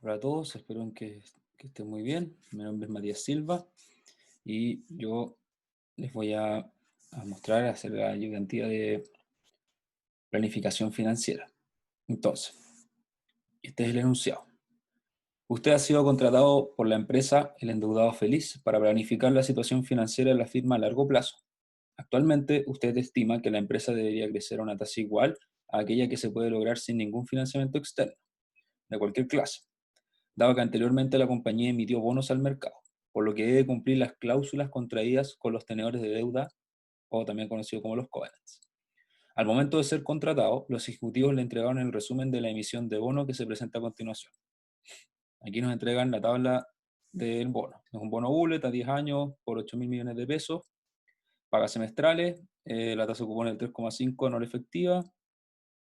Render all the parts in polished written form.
Hola a todos, espero que estén muy bien. Mi nombre es Matías Silva y yo les voy a mostrar, a hacer la ayudantía de planificación financiera. Entonces, este es el enunciado. Usted ha sido contratado por la empresa El Endeudado Feliz para planificar la situación financiera de la firma a largo plazo. Actualmente, usted estima que la empresa debería crecer a una tasa igual a aquella que se puede lograr sin ningún financiamiento externo, de cualquier clase, dado que anteriormente la compañía emitió bonos al mercado, por lo que debe cumplir las cláusulas contraídas con los tenedores de deuda, o también conocido como los covenants. Al momento de ser contratado, los ejecutivos le entregaron el resumen de la emisión de bono que se presenta a continuación. Aquí nos entregan la tabla del bono. Es un bono bullet a 10 años por 8.000 millones de pesos, pagas semestrales, la tasa de cupón es del 3,5 anual efectiva,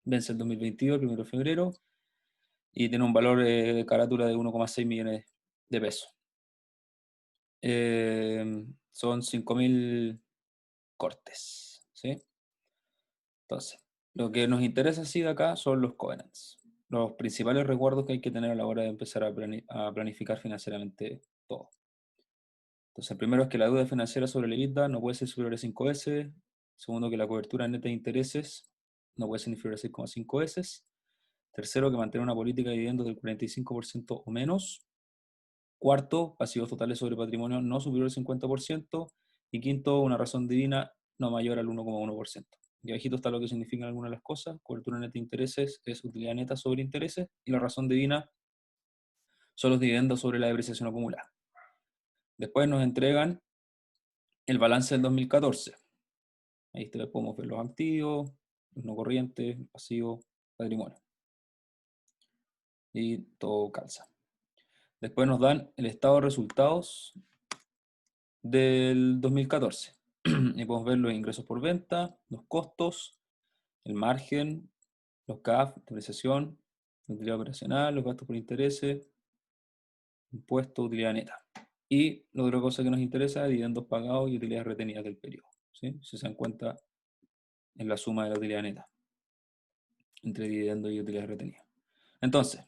vence el 2022, el 1 de febrero, y tiene un valor de carátula de 1,6 millones de pesos. Son 5.000 cortes, ¿sí? Entonces, lo que nos interesa así de acá son los covenants, los principales recuerdos que hay que tener a la hora de empezar a planificar financieramente todo. Entonces, el primero es que la deuda financiera sobre el EBITDA no puede ser superior a 5 veces. Segundo, que la cobertura neta de intereses no puede ser inferior a 6,5 veces. Tercero, que mantener una política de dividendos del 45% o menos. Cuarto, pasivos totales sobre patrimonio no superior al 50%. Y quinto, una razón divina no mayor al 1,1%. Y abajito está lo que significan algunas de las cosas. Cobertura neta de intereses es utilidad neta sobre intereses. Y la razón divina son los dividendos sobre la depreciación acumulada. Después nos entregan el balance del 2014. Ahí podemos ver los activos, los no corrientes, pasivos, patrimonio. Y todo calza. Después nos dan el estado de resultados del 2014. Y podemos ver los ingresos por venta, los costos, el margen, los CAF, depreciación, la utilidad operacional, los gastos por intereses, impuestos, utilidad neta. Y la otra cosa que nos interesa, dividendos pagados y utilidades retenidas del periodo, ¿sí? Si se dan cuenta en la suma de la utilidad neta entre dividendos y utilidades retenidas. Entonces,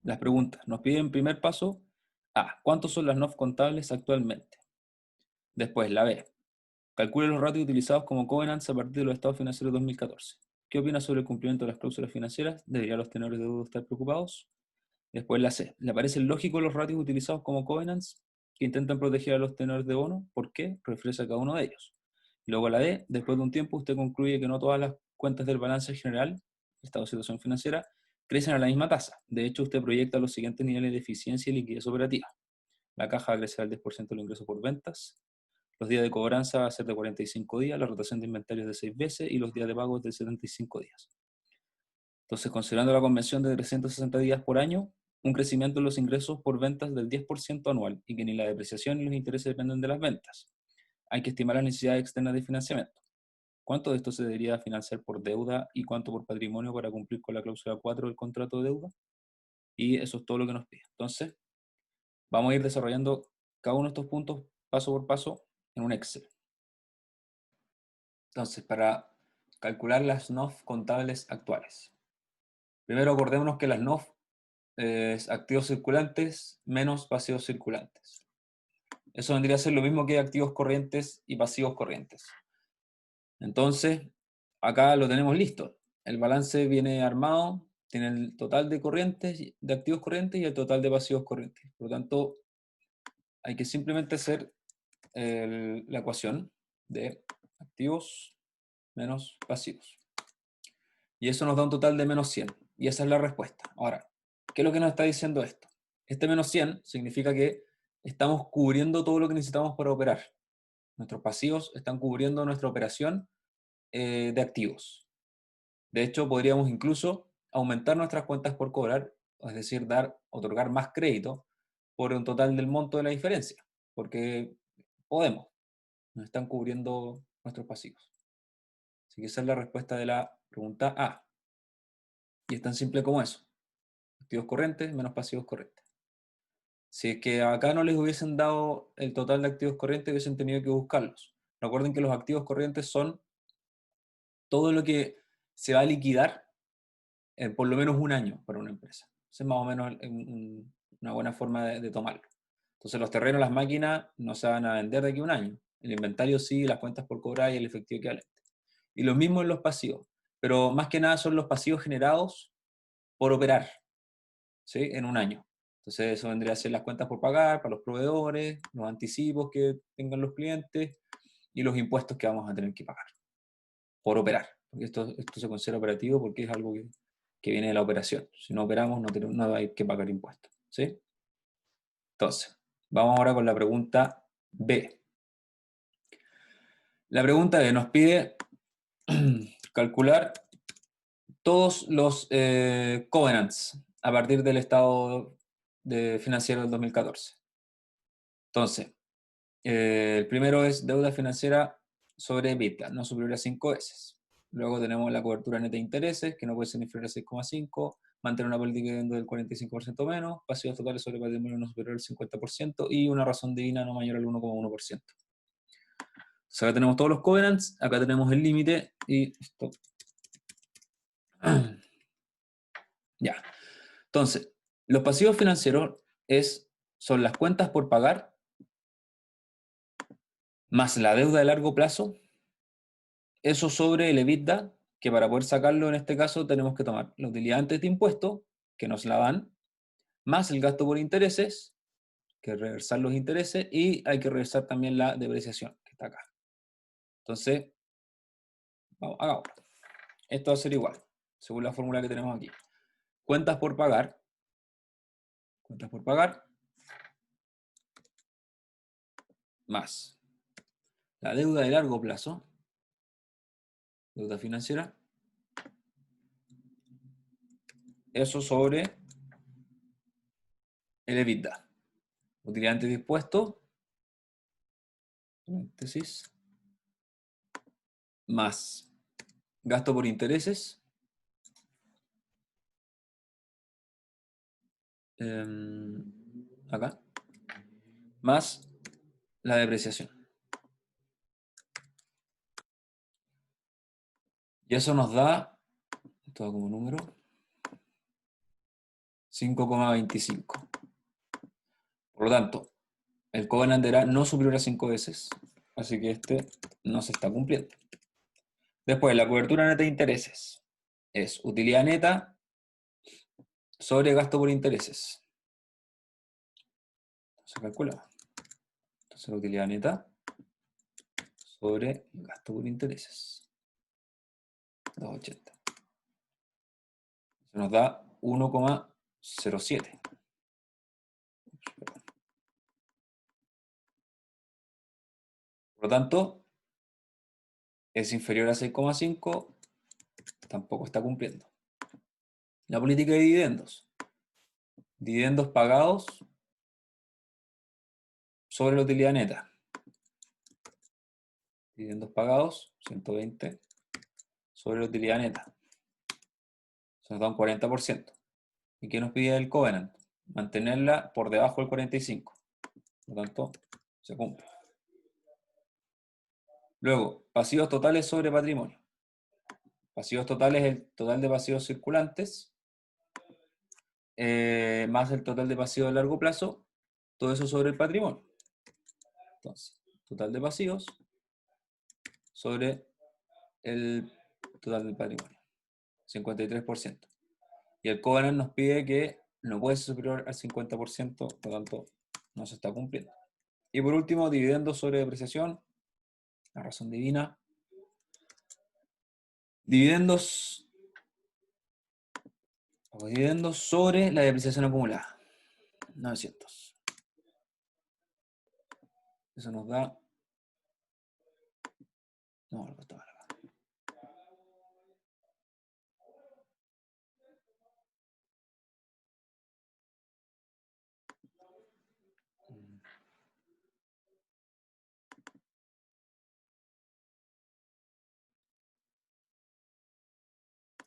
las preguntas. Nos piden primer paso A. ¿Cuántos son las NOF contables actualmente? Después, la B. Calcule los ratios utilizados como covenants a partir de los estados financieros de 2014. ¿Qué opina sobre el cumplimiento de las cláusulas financieras? ¿Deberían los tenedores de deuda estar preocupados? Después la C. ¿Le parecen lógicos los ratios utilizados como covenants que intentan proteger a los tenedores de bono? ¿Por qué? Refiere a cada uno de ellos. Y luego la D. Después de un tiempo usted concluye que no todas las cuentas del balance general, estado de situación financiera, crecen a la misma tasa. De hecho, usted proyecta los siguientes niveles de eficiencia y liquidez operativa. La caja va a crecer al 10% del ingreso por ventas. Los días de cobranza va a ser de 45 días, la rotación de inventarios de 6 veces y los días de pago de 75 días. Entonces, considerando la convención de 360 días por año, un crecimiento en los ingresos por ventas del 10% anual y que ni la depreciación ni los intereses dependen de las ventas. Hay que estimar las necesidades externas de financiamiento. ¿Cuánto de esto se debería financiar por deuda y cuánto por patrimonio para cumplir con la cláusula 4 del contrato de deuda? Y eso es todo lo que nos pide. Entonces, vamos a ir desarrollando cada uno de estos puntos paso por paso en un Excel. Entonces, para calcular las NOF contables actuales. Primero acordémonos que las NOF es activos circulantes menos pasivos circulantes. Eso vendría a ser lo mismo que activos corrientes y pasivos corrientes. Entonces, acá lo tenemos listo. El balance viene armado, tiene el total de corrientes, de activos corrientes y el total de pasivos corrientes. Por lo tanto, hay que simplemente hacer la ecuación de activos menos pasivos. Y eso nos da un total de menos 100. Y esa es la respuesta. Ahora, ¿qué es lo que nos está diciendo esto? Este menos 100 significa que estamos cubriendo todo lo que necesitamos para operar. Nuestros pasivos están cubriendo nuestra operación de activos. De hecho, podríamos incluso aumentar nuestras cuentas por cobrar, es decir, otorgar más crédito por un total del monto de la diferencia, porque podemos, nos están cubriendo nuestros pasivos. Así que esa es la respuesta de la pregunta A. Y es tan simple como eso. Activos corrientes menos pasivos corrientes. Si es que acá no les hubiesen dado el total de activos corrientes, hubiesen tenido que buscarlos. Recuerden que los activos corrientes son todo lo que se va a liquidar en por lo menos un año para una empresa. Ese es más o menos una buena forma de tomarlo. Entonces los terrenos, las máquinas, no se van a vender de aquí a un año. El inventario sí, las cuentas por cobrar y el efectivo equivalente. Y lo mismo en los pasivos. Pero más que nada son los pasivos generados por operar, ¿sí? En un año. Entonces eso vendría a ser las cuentas por pagar para los proveedores, los anticipos que tengan los clientes y los impuestos que vamos a tener que pagar por operar. Porque esto se considera operativo porque es algo que viene de la operación. Si no operamos no hay que pagar impuestos, ¿sí? Entonces, vamos ahora con la pregunta B. La pregunta B nos pide calcular todos los covenants a partir del estado financiero del 2014. Entonces, el primero es deuda financiera sobre EBITDA, no superior a 5 veces. Luego tenemos la cobertura neta de intereses, que no puede ser inferior a 6,5, mantener una política de dividendo del 45% menos, pasivos totales sobre patrimonio no superior al 50% y una razón divina no mayor al 1,1%. Entonces acá tenemos todos los covenants, acá tenemos el límite y esto. Ya. Entonces, los pasivos financieros son las cuentas por pagar más la deuda de largo plazo, eso sobre el EBITDA, que para poder sacarlo en este caso tenemos que tomar la utilidad antes de impuestos, que nos la dan, más el gasto por intereses, que reversar los intereses, y hay que reversar también la depreciación, que está acá. Entonces, hagamos. Esto va a ser igual, según la fórmula que tenemos aquí. Cuentas por pagar, más la deuda de largo plazo, deuda financiera, eso sobre el EBITDA. Utilidad antes de impuestos, paréntesis, más gasto por intereses, acá, más la depreciación. Y eso nos da, todo como número, 5,25. Por lo tanto, el covenant era no superior a 5 veces, así que este no se está cumpliendo. Después, la cobertura neta de intereses es utilidad neta sobre gasto por intereses. Se calcula. Entonces, la utilidad neta sobre gasto por intereses. 280. Se nos da 1,07. Por lo tanto, es inferior a 6,5, tampoco está cumpliendo. La política de dividendos. Dividendos pagados sobre la utilidad neta. Dividendos pagados, 120, sobre la utilidad neta. Se nos da un 40%. ¿Y qué nos pide el covenant? Mantenerla por debajo del 45. Por lo tanto, se cumple. Luego, pasivos totales sobre patrimonio. Pasivos totales es el total de pasivos circulantes, más el total de pasivos de largo plazo, todo eso sobre el patrimonio. Entonces, total de pasivos sobre el total del patrimonio, 53%. Y el covenant nos pide que no puede ser superior al 50%, por lo tanto, no se está cumpliendo. Y por último, dividendos sobre depreciación, la razón divina. Dividendos sobre la depreciación acumulada, 900. Eso nos da... No, lo que estaba acá.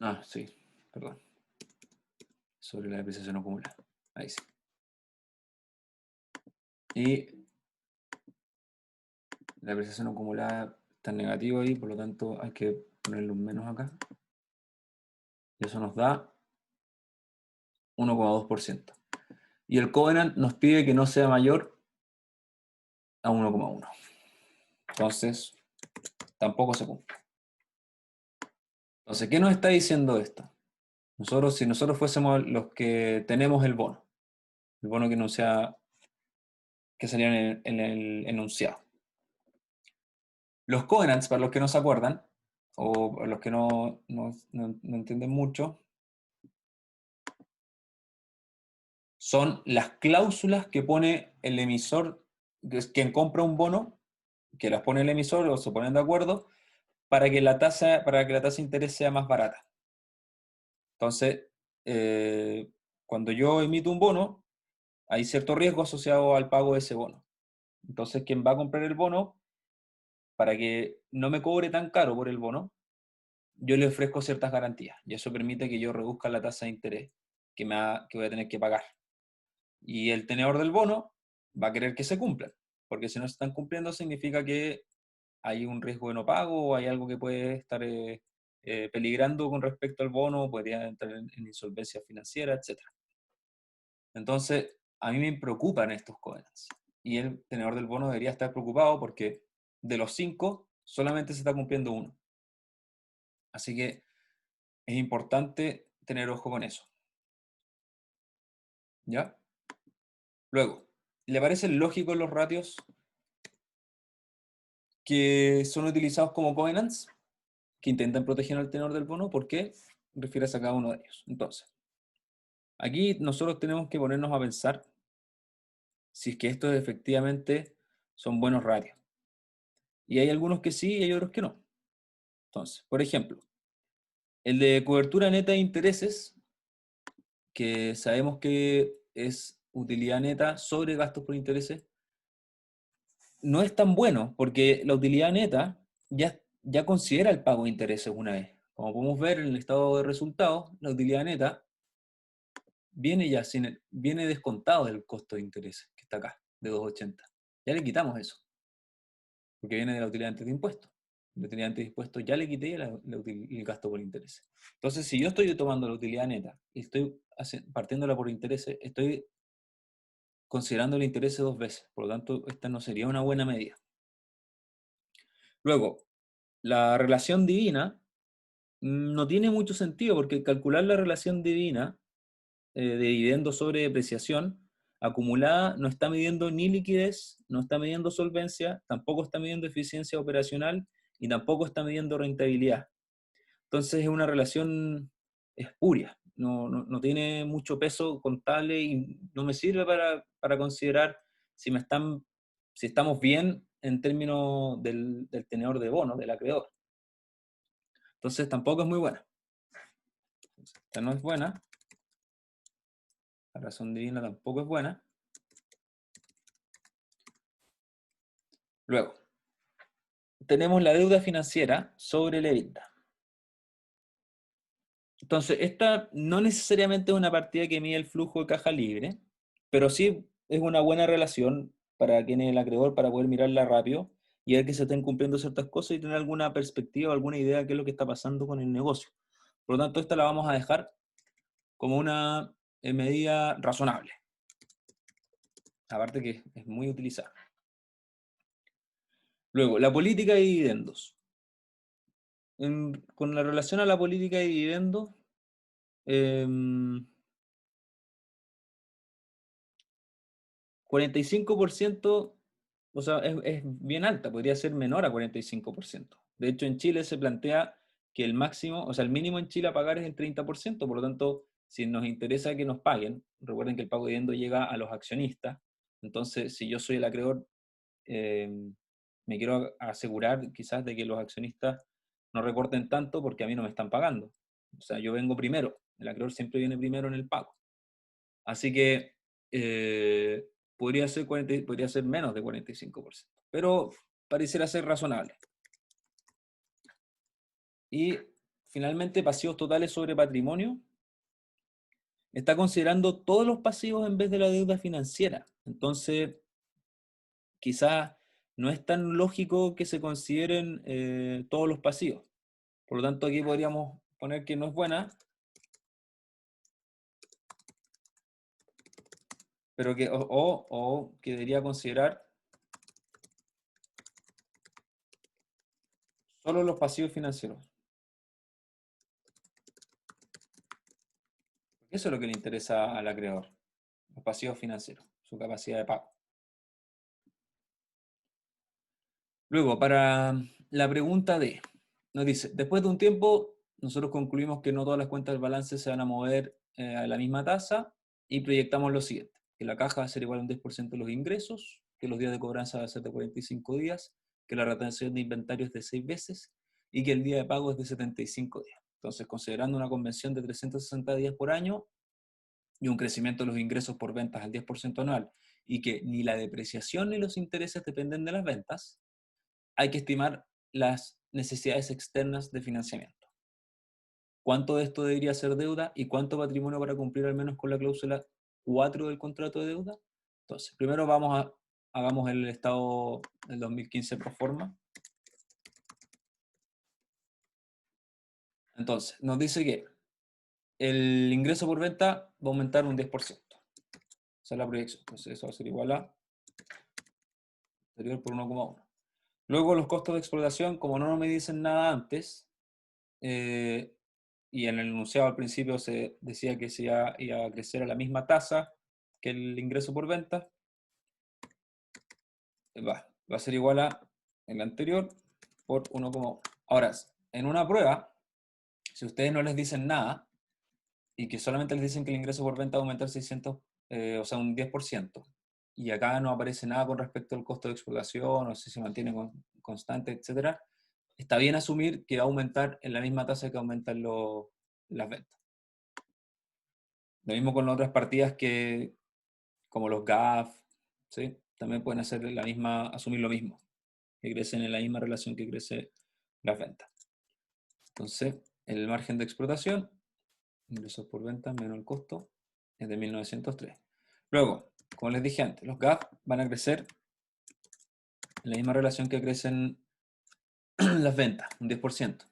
Ah, sí, perdón. Sobre la depreciación acumulada. Ahí sí. Y la depreciación acumulada está en negativo ahí, por lo tanto hay que ponerle un menos acá. Y eso nos da 1,2%. Y el covenant nos pide que no sea mayor a 1,1. Entonces, tampoco se cumple. Entonces, ¿qué nos está diciendo esto? Si nosotros fuésemos los que tenemos el bono que salía en el enunciado. Los covenants, para los que no se acuerdan, o para los que no entienden mucho, son las cláusulas que pone el emisor, quien compra un bono, que las pone el emisor o se ponen de acuerdo, para que la tasa de interés sea más barata. Entonces, cuando yo emito un bono, hay cierto riesgo asociado al pago de ese bono. Entonces, quien va a comprar el bono, para que no me cobre tan caro por el bono, yo le ofrezco ciertas garantías. Y eso permite que yo reduzca la tasa de interés que voy a tener que pagar. Y el tenedor del bono va a querer que se cumplan, porque si no se están cumpliendo significa que hay un riesgo de no pago o hay algo que puede estar peligrando con respecto al bono, podría entrar en insolvencia financiera, etc. Entonces, a mí me preocupan estos covenants. Y el tenedor del bono debería estar preocupado porque de los 5, solamente se está cumpliendo uno. Así que es importante tener ojo con eso. ¿Ya? Luego, ¿le parecen lógicos los ratios que son utilizados como covenants, que intentan proteger al tenedor del bono? ¿Por qué? Refieres a cada uno de ellos. Entonces, aquí nosotros tenemos que ponernos a pensar si es que estos efectivamente son buenos ratios. Y hay algunos que sí y hay otros que no. Entonces, por ejemplo, el de cobertura neta de intereses, que sabemos que es utilidad neta sobre gastos por intereses, no es tan bueno porque la utilidad neta ya considera el pago de intereses una vez. Como podemos ver en el estado de resultados, la utilidad neta viene descontado del costo de intereses, que está acá, de 2,80. Ya le quitamos eso, porque viene de la utilidad antes de impuestos. La utilidad antes de impuestos ya le quité el gasto por intereses. Entonces, si yo estoy tomando la utilidad neta y estoy partiéndola por intereses, estoy considerando el interés 2 veces. Por lo tanto, esta no sería una buena medida. Luego, la relación divina no tiene mucho sentido porque calcular la relación divina de dividendo sobre depreciación acumulada no está midiendo ni liquidez, no está midiendo solvencia, tampoco está midiendo eficiencia operacional y tampoco está midiendo rentabilidad. Entonces es una relación espuria, no tiene mucho peso contable y no me sirve para considerar si, si estamos bien en términos del tenedor de bonos, del acreedor. Entonces tampoco es muy buena. Esta no es buena. La razón divina tampoco es buena. Luego, tenemos la deuda financiera sobre el EBITDA. Entonces, esta no necesariamente es una partida que mide el flujo de caja libre, pero sí es una buena relación para quien es el acreedor para poder mirarla rápido y ver que se estén cumpliendo ciertas cosas y tener alguna perspectiva o alguna idea de qué es lo que está pasando con el negocio. Por lo tanto, esta la vamos a dejar como una medida razonable. Aparte que es muy utilizada. Luego, la política de dividendos. Con la relación a la política de dividendos, 45%, o sea, es bien alta, podría ser menor a 45%. De hecho, en Chile se plantea que el máximo, o sea, el mínimo en Chile a pagar es el 30%, por lo tanto, si nos interesa que nos paguen, recuerden que el pago de dividendo llega a los accionistas, entonces, si yo soy el acreedor, me quiero asegurar quizás de que los accionistas no recorten tanto porque a mí no me están pagando. O sea, yo vengo primero, el acreedor siempre viene primero en el pago. Así que podría ser menos de 45%, pero pareciera ser razonable. Y finalmente, pasivos totales sobre patrimonio. Está considerando todos los pasivos en vez de la deuda financiera. Entonces, quizás no es tan lógico que se consideren todos los pasivos. Por lo tanto, aquí podríamos poner que no es buena. pero que, o que debería considerar solo los pasivos financieros. Porque eso es lo que le interesa al acreedor, los pasivos financieros, su capacidad de pago. Luego, para la pregunta D, nos dice, después de un tiempo, nosotros concluimos que no todas las cuentas del balance se van a mover a la misma tasa y proyectamos lo siguiente, que la caja va a ser igual a un 10% de los ingresos, que los días de cobranza van a ser de 45 días, que la retención de inventario es de 6 veces y que el día de pago es de 75 días. Entonces, considerando una convención de 360 días por año y un crecimiento de los ingresos por ventas al 10% anual, y que ni la depreciación ni los intereses dependen de las ventas, hay que estimar las necesidades externas de financiamiento. ¿Cuánto de esto debería ser deuda y cuánto patrimonio para cumplir al menos con la cláusula 4 del contrato de deuda? Entonces, primero hagamos el estado del 2015 pro forma. Entonces, nos dice que el ingreso por venta va a aumentar un 10%. Esa es la proyección. Entonces, eso va a ser igual a anterior por 1,1. Luego, los costos de explotación, como no me dicen nada antes, y en el enunciado al principio se decía que se iba a crecer a la misma tasa que el ingreso por venta, va a ser igual a el anterior por 1,1. Ahora, en una prueba, si ustedes no les dicen nada y que solamente les dicen que el ingreso por venta va a aumentar 600, o sea, un 10%, y acá no aparece nada con respecto al costo de explotación, o si se mantiene constante, etcétera, está bien asumir que va a aumentar en la misma tasa que aumentan las ventas. Lo mismo con las otras partidas como los GAF, ¿sí? También pueden asumir lo mismo, que crecen en la misma relación que crece las ventas. Entonces, el margen de explotación, ingresos por venta menos el costo, es de 1903. Luego, como les dije antes, los GAF van a crecer en la misma relación que crecen las ventas, un 10%.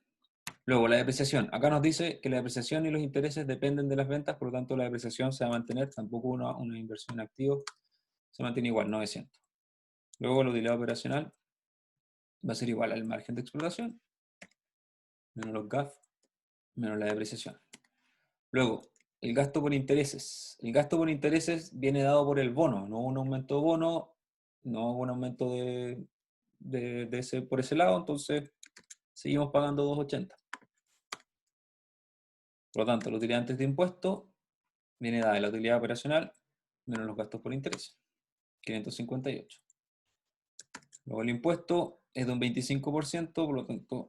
Luego, la depreciación. Acá nos dice que la depreciación y los intereses dependen de las ventas, por lo tanto la depreciación se va a mantener, tampoco una inversión en activos, se mantiene igual, 900. Luego, la utilidad operacional va a ser igual al margen de explotación, menos los GAF, menos la depreciación. Luego, el gasto por intereses. El gasto por intereses viene dado por el bono, no un aumento de bono, no un aumento por ese lado, entonces seguimos pagando 280. Por lo tanto, la utilidad antes de impuesto viene dada de la utilidad operacional menos los gastos por interés, 558. Luego el impuesto es de un 25%, por lo tanto,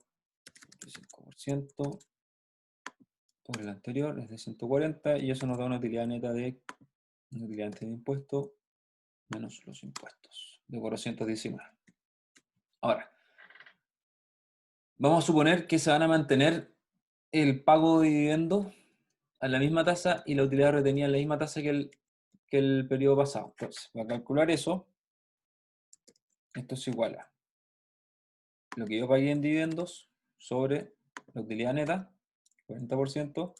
25% por el anterior es de 140 y eso nos da una utilidad neta de una utilidad antes de impuesto menos los impuestos de 419. Ahora, vamos a suponer que se van a mantener el pago de dividendos a la misma tasa y la utilidad retenida a la misma tasa que el periodo pasado. Entonces, para calcular eso, esto es igual a lo que yo pagué en dividendos sobre la utilidad neta, 40%,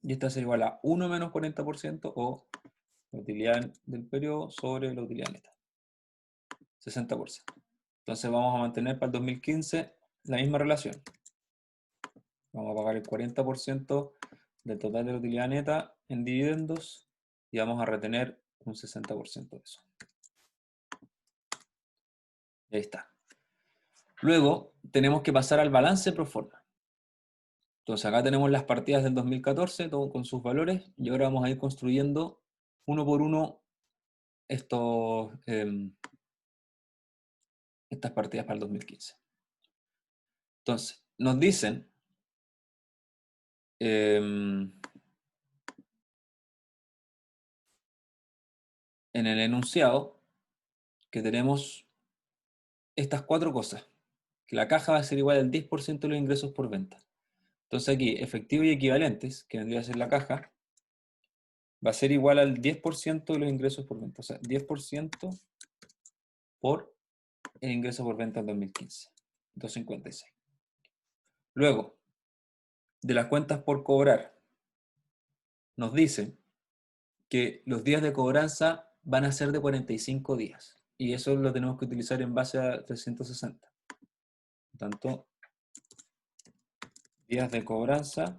y esta será igual a 1 menos 40% o la utilidad del periodo sobre la utilidad neta, 60%. Entonces vamos a mantener para el 2015 la misma relación. Vamos a pagar el 40% del total de la utilidad neta en dividendos y vamos a retener un 60% de eso. Y ahí está. Luego tenemos que pasar al balance pro forma. Entonces acá tenemos las partidas del 2014, todo con sus valores, y ahora vamos a ir construyendo uno por uno estas partidas para el 2015. Entonces, nos dicen en el enunciado que tenemos estas cuatro cosas, que la caja va a ser igual al 10% de los ingresos por venta. Entonces aquí, efectivo y equivalentes, que vendría a ser la caja, va a ser igual al 10% de los ingresos por venta. O sea, 10% por el ingreso por venta en 2015. 256. Luego, de las cuentas por cobrar, nos dice que los días de cobranza van a ser de 45 días. Y eso lo tenemos que utilizar en base a 360. Por tanto, días de cobranza.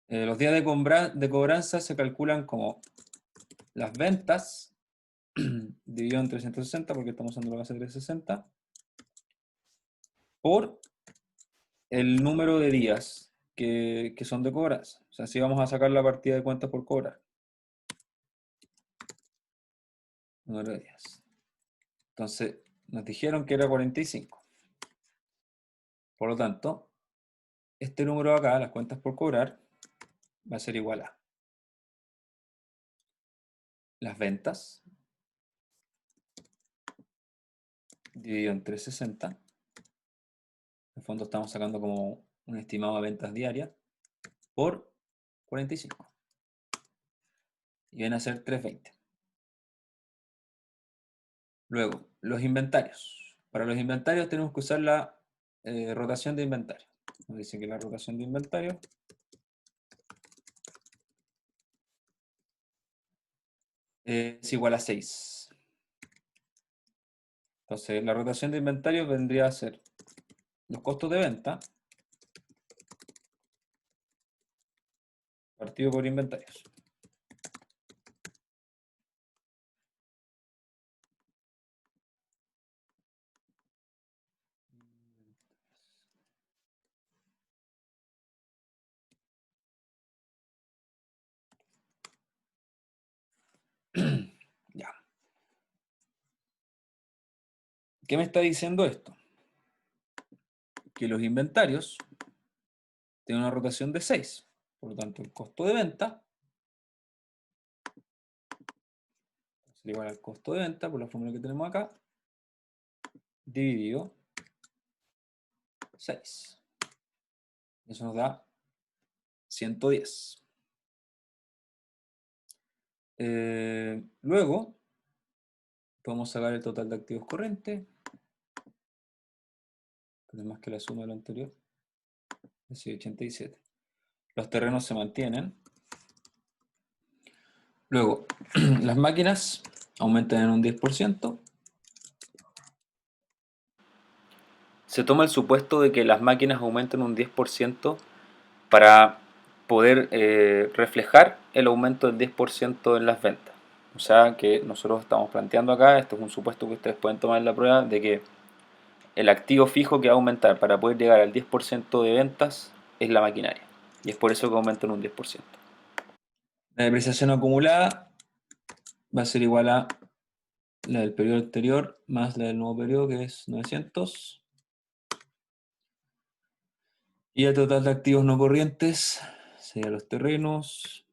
Los días de cobranza se calculan como las ventas dividido en 360, porque estamos usando la base de 360, por el número de días que son de cobranza. O sea, si vamos a sacar la partida de cuentas por cobrar. Número de días. Entonces, nos dijeron que era 45. Por lo tanto, este número acá, las cuentas por cobrar, va a ser igual a las ventas dividido en 360. En el fondo estamos sacando como un estimado de ventas diarias por 45. Y viene a ser 320. Luego, los inventarios. Para los inventarios tenemos que usar la rotación de inventario. Nos dice que la rotación de inventario es igual a 6. Entonces, la rotación de inventario vendría a ser los costos de venta partido por inventarios. Ya. ¿Qué me está diciendo esto? Que los inventarios tienen una rotación de 6. Por lo tanto, el costo de venta sería igual al costo de venta, por la fórmula que tenemos acá, dividido 6. Eso nos da 110. Luego, podemos sacar el total de activos corrientes, que es más que la suma de lo anterior, es decir, 87. Los terrenos se mantienen. Luego, las máquinas aumentan en un 10%. Se toma el supuesto de que las máquinas aumentan un 10% para poder reflejar el aumento del 10% en las ventas. O sea que nosotros estamos planteando acá, esto es un supuesto que ustedes pueden tomar en la prueba, de que el activo fijo que va a aumentar para poder llegar al 10% de ventas es la maquinaria. Y es por eso que aumentan un 10%. La depreciación acumulada va a ser igual a la del periodo anterior más la del nuevo periodo, que es 900. Y el total de activos no corrientes sería los terrenos,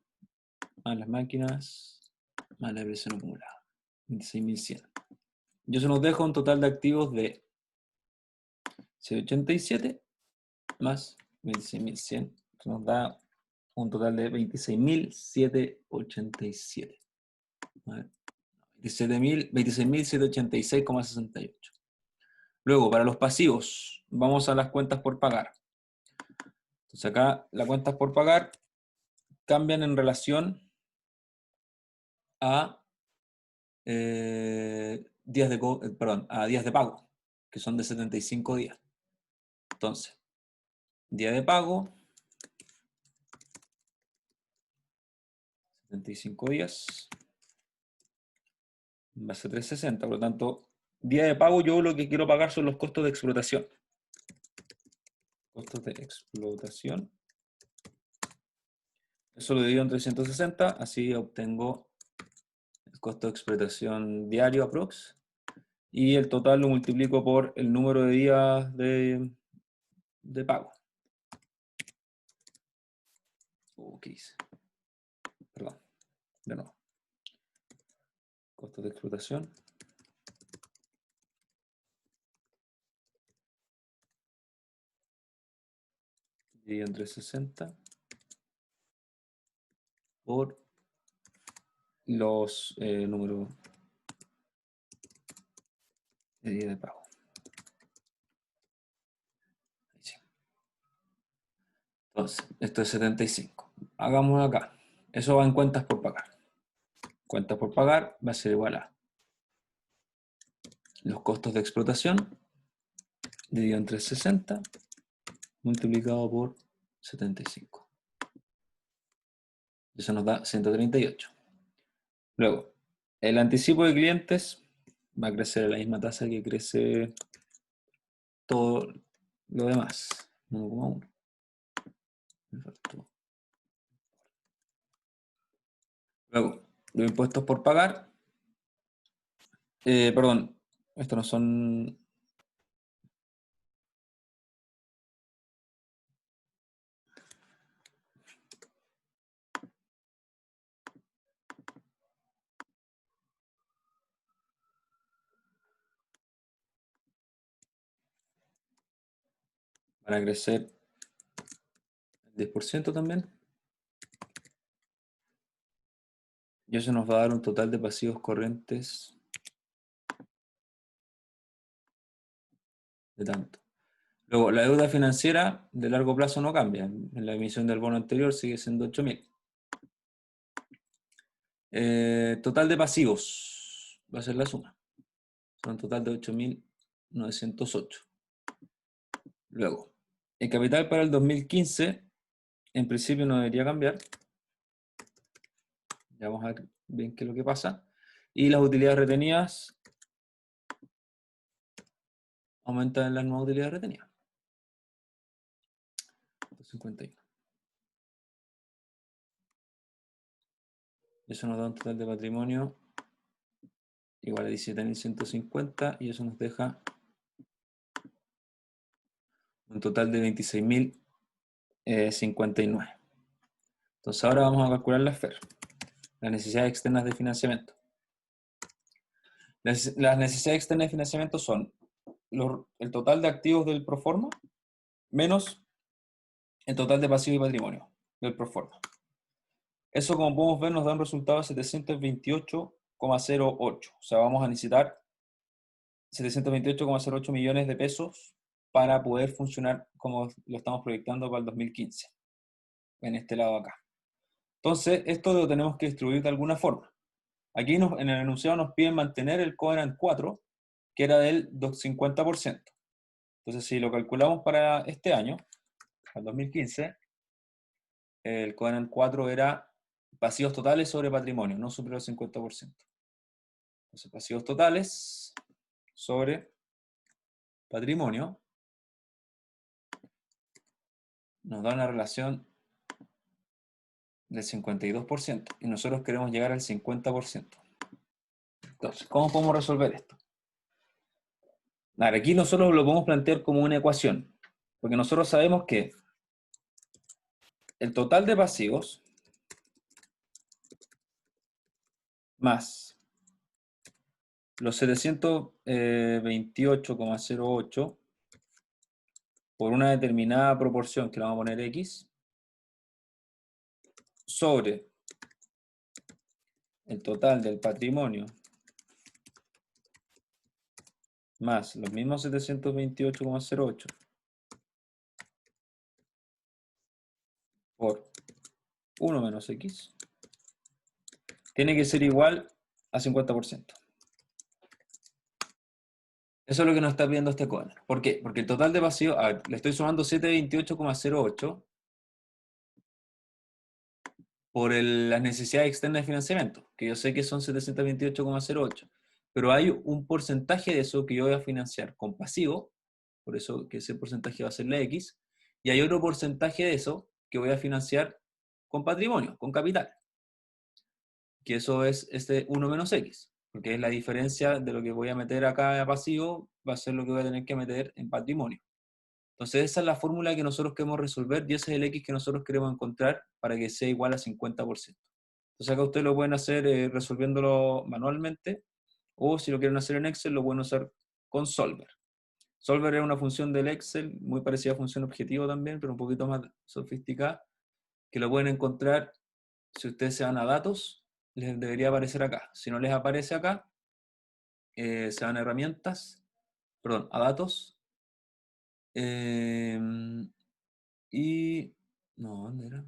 más las máquinas, más la depreciación acumulada. 26.100. Y eso nos deja un total de activos de 187 más 26.100. Eso nos da un total de 26.787. 26.786,68. Luego, para los pasivos, vamos a las cuentas por pagar. Entonces acá las cuentas por pagar cambian en relación a días de pago, que son de 75 días. Entonces, día de pago, 75 días, va a ser 360. Por lo tanto, día de pago yo lo que quiero pagar son los costos de explotación. Costos de explotación. Eso lo divido en 360, así obtengo el costo de explotación diario aprox. Y el total lo multiplico por el número de días de pago. ¿Qué hice? Perdón, de nuevo. Costos de explotación. Dividido en 360 por los números de día de pago. Sí. Entonces, esto es 75. Hagamos acá. Eso va en cuentas por pagar. Cuentas por pagar va a ser igual a los costos de explotación dividido entre 60 multiplicado por 75. Eso nos da 138. Luego, el anticipo de clientes va a crecer a la misma tasa que crece todo lo demás. 1,1. Me faltó. Luego, los impuestos por pagar. Perdón, estos no son. Van a crecer el 10% también. Y eso nos va a dar un total de pasivos corrientes de tanto. Luego, la deuda financiera de largo plazo no cambia. En la emisión del bono anterior sigue siendo 8.000. Total de pasivos va a ser la suma. Son un total de 8.908. Luego, el capital para el 2015 en principio no debería cambiar. Ya vamos a ver bien qué es lo que pasa. Y las utilidades retenidas aumentan en las nuevas utilidades retenidas. 251. Eso nos da un total de patrimonio igual a 17.150 y eso nos deja un total de 26.059. Entonces ahora vamos a calcular las FER, las necesidades externas de financiamiento. Las necesidades externas de financiamiento son el total de activos del proforma menos el total de pasivos y patrimonio del proforma. Eso, como podemos ver, nos da un resultado de 728,08. O sea, vamos a necesitar 728,08 millones de pesos para poder funcionar como lo estamos proyectando para el 2015, en este lado acá. Entonces, esto lo tenemos que distribuir de alguna forma. Aquí en el enunciado nos piden mantener el covenant 4, que era del 50%. Entonces, si lo calculamos para este año, para el 2015, el covenant 4 era pasivos totales sobre patrimonio, no superior al 50%. Entonces, pasivos totales sobre patrimonio nos da una relación del 52% y nosotros queremos llegar al 50%. Entonces, ¿cómo podemos resolver esto? Ahora, aquí nosotros lo podemos plantear como una ecuación, porque nosotros sabemos que el total de pasivos más los 728,08 por una determinada proporción que le vamos a poner X sobre el total del patrimonio más los mismos 728,08 por 1 menos X tiene que ser igual a 50%. Eso es lo que nos está pidiendo este covenant. ¿Por qué? Porque el total de pasivos, a ver, le estoy sumando 728,08 por las necesidades externas de financiamiento, que yo sé que son 728,08, pero hay un porcentaje de eso que yo voy a financiar con pasivo, por eso que ese porcentaje va a ser la X, y hay otro porcentaje de eso que voy a financiar con patrimonio, con capital, que eso es este 1 menos X, porque es la diferencia de lo que voy a meter acá a pasivo, va a ser lo que voy a tener que meter en patrimonio. Entonces esa es la fórmula que nosotros queremos resolver y ese es el X que nosotros queremos encontrar para que sea igual a 50%. Entonces acá ustedes lo pueden hacer resolviéndolo manualmente o si lo quieren hacer en Excel lo pueden usar con Solver. Solver es una función del Excel muy parecida a función objetivo también, pero un poquito más sofisticada, que lo pueden encontrar si ustedes se van a datos, les debería aparecer acá. Si no les aparece acá, se van a herramientas, perdón, a datos, y no, ¿dónde era?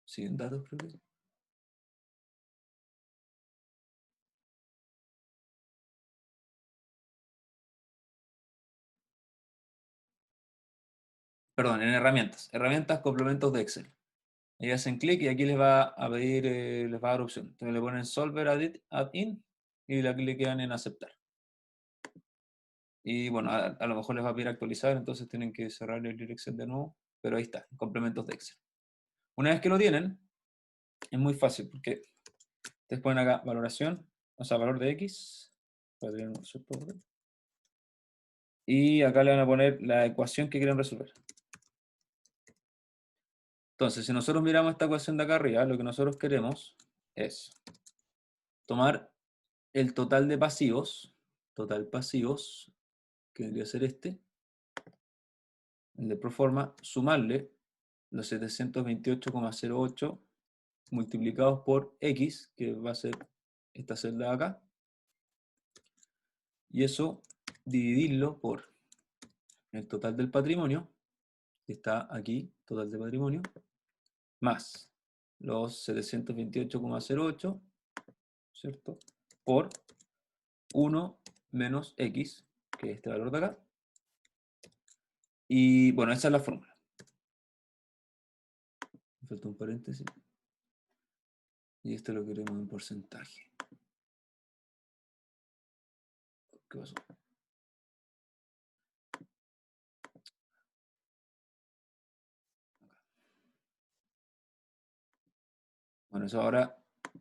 siguen datos, creo que. Perdón, en herramientas. Herramientas, complementos de Excel. Ahí hacen clic y aquí les va a pedir, les va a dar opción. Entonces le ponen Solver Add-in y le cliquean en aceptar. Y bueno, a lo mejor les va a pedir actualizar, entonces tienen que cerrar el Excel de nuevo. Pero ahí está, complementos de Excel. Una vez que lo tienen, es muy fácil porque ustedes ponen acá valoración, o sea, valor de X. Y acá le van a poner la ecuación que quieren resolver. Entonces, si nosotros miramos esta ecuación de acá arriba, lo que nosotros queremos es tomar el total de pasivos, que debería ser este, el de proforma, sumarle los 728,08 multiplicados por X, que va a ser esta celda de acá, y eso dividirlo por el total del patrimonio, que está aquí, total de patrimonio, más los 728,08, ¿cierto? Por 1 menos X, que es este valor de acá. Y bueno, esa es la fórmula. Me falta un paréntesis. Y esto lo queremos en porcentaje. ¿Qué pasó? Bueno, eso ahora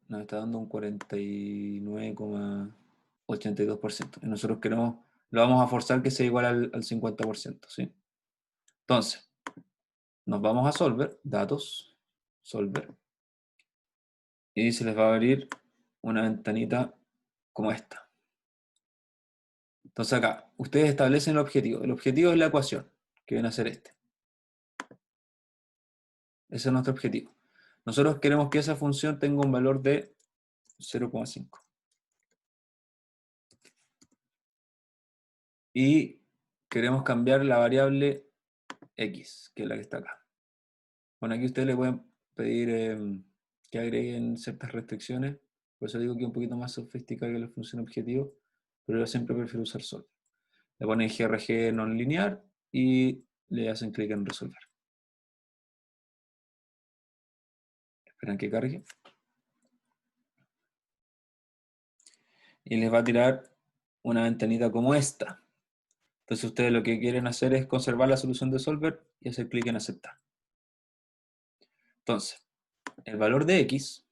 nos está dando un 49,82%. Y nosotros queremos, lo vamos a forzar que sea igual al 50%, ¿sí? Entonces, nos vamos a Solver, datos, Solver, y se les va a abrir una ventanita como esta. Entonces acá, ustedes establecen el objetivo. El objetivo es la ecuación, que viene a ser este. Ese es nuestro objetivo. Nosotros queremos que esa función tenga un valor de 0,5. Y queremos cambiar la variable X, que es la que está acá. Bueno, aquí ustedes le pueden pedir que agreguen ciertas restricciones. Por eso digo que es un poquito más sofisticada que la función objetivo, pero yo siempre prefiero usar Solver. Le ponen GRG non lineal y le hacen clic en resolver. Esperan que cargue. Y les va a tirar una ventanita como esta. Entonces ustedes lo que quieren hacer es conservar la solución de Solver y hacer clic en aceptar. Entonces, el valor de X,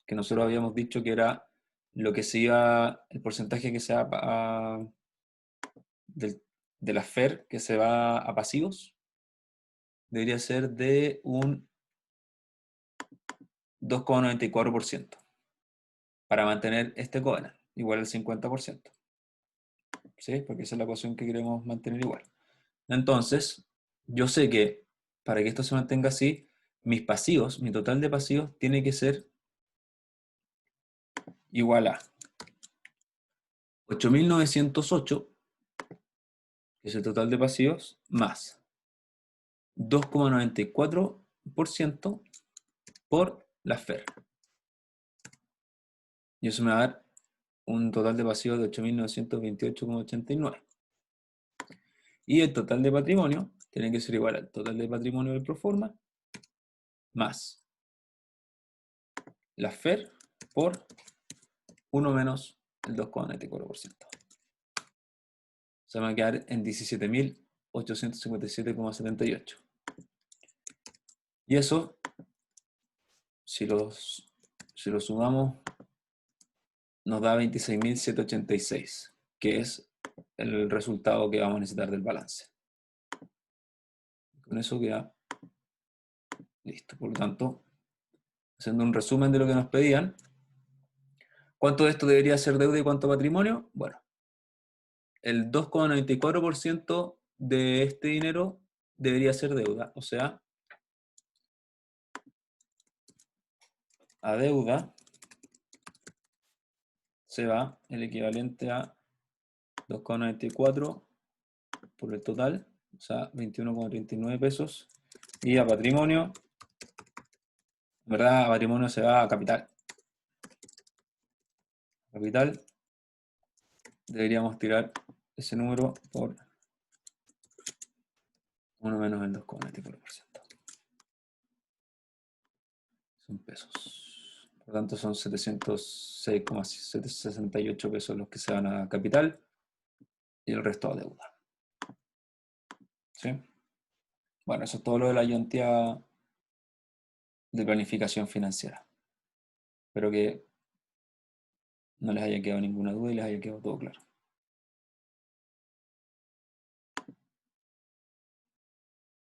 que nosotros habíamos dicho que era lo que se iba, el porcentaje que se va de la FER que se va a pasivos, debería ser de un 2,94% para mantener este covenant, igual al 50%. ¿Sí? Porque esa es la ecuación que queremos mantener igual. Entonces, yo sé que para que esto se mantenga así, mis pasivos, mi total de pasivos, tiene que ser igual a 8.908, que es el total de pasivos, más 2,94% por la FER. Y eso me va a dar un total de pasivos de 8.928,89. Y el total de patrimonio tiene que ser igual al total de patrimonio del proforma más la FER por 1 menos el 2,94%. Se va a quedar en 17.857,78. Y eso, si lo sumamos, nos da 26.786, que es el resultado que vamos a necesitar del balance. Con eso queda listo. Por lo tanto, haciendo un resumen de lo que nos pedían, ¿cuánto de esto debería ser deuda y cuánto patrimonio? Bueno, el 2,94% de este dinero debería ser deuda, o sea, a deuda se va el equivalente a 2,94 por el total, o sea, 21,39 pesos, y a patrimonio En verdad, patrimonio se va a capital. Capital, deberíamos tirar ese número por 1 menos el 2,94%. Son pesos. Por lo tanto, son 706,68 pesos los que se van a capital y el resto a deuda. ¿Sí? Bueno, eso es todo lo de la ayantía de planificación financiera. Espero que no les haya quedado ninguna duda y les haya quedado todo claro.